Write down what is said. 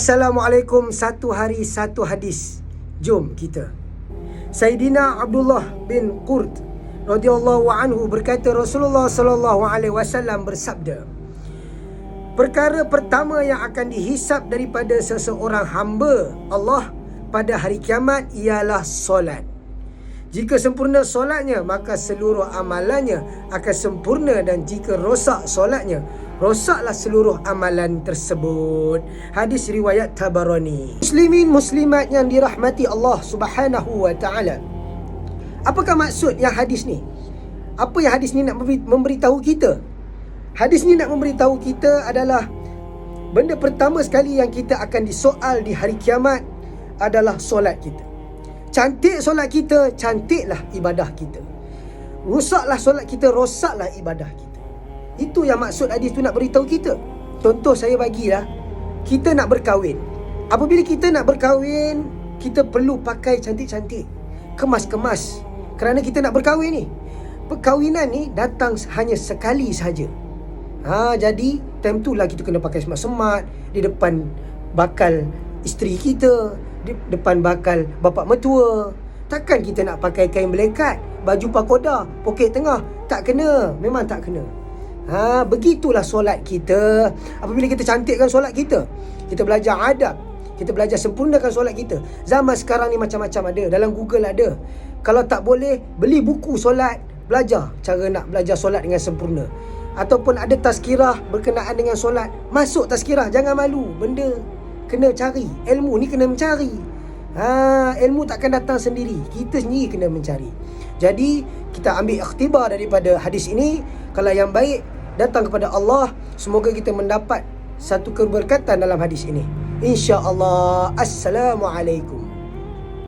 Assalamualaikum, satu hari satu hadis. Jom kita. Sayyidina Abdullah bin Qurt radhiyallahu anhu berkata, Rasulullah sallallahu alaihi wasallam bersabda, perkara pertama yang akan dihisap daripada seseorang hamba Allah pada hari kiamat ialah solat. Jika sempurna solatnya, maka seluruh amalannya akan sempurna, dan jika rosak solatnya, rosaklah seluruh amalan tersebut. Hadis riwayat Tabarani. Muslimin muslimat yang dirahmati Allah Subhanahu wa taala. Apakah maksud yang hadis ni? Apa yang hadis ni nak memberitahu kita? Hadis ni nak memberitahu kita adalah benda pertama sekali yang kita akan disoal di hari kiamat adalah solat kita. Cantik solat kita, cantiklah ibadah kita. Rosaklah solat kita, rosaklah ibadah kita. Itu yang maksud hadis tu nak beritahu kita. Contoh saya bagilah, kita nak berkahwin. Apabila kita nak berkahwin, kita perlu pakai cantik-cantik, kemas-kemas, kerana kita nak berkahwin ni. Perkahwinan ni datang hanya sekali saja. Jadi time tu lah kita kena pakai semat-semat di depan bakal isteri kita, di depan bakal bapa mertua. Takkan kita nak pakai kain melekat, baju pakoda, poket tengah. Tak kena, memang tak kena. Begitulah solat kita. Apabila kita cantikkan solat kita, kita belajar adab, kita belajar sempurnakan solat kita. Zaman sekarang ni macam-macam ada, dalam Google ada. Kalau tak boleh, beli buku solat, belajar cara nak belajar solat dengan sempurna. Ataupun ada tazkirah berkenaan dengan solat, masuk tazkirah, jangan malu. Benda kena cari, ilmu ni kena mencari. Ilmu takkan datang sendiri, kita sendiri kena mencari. Jadi kita ambil ikhtibar daripada hadis ini. Kalau yang baik datang kepada Allah, semoga kita mendapat satu keberkatan dalam hadis ini, insya-Allah. Assalamualaikum.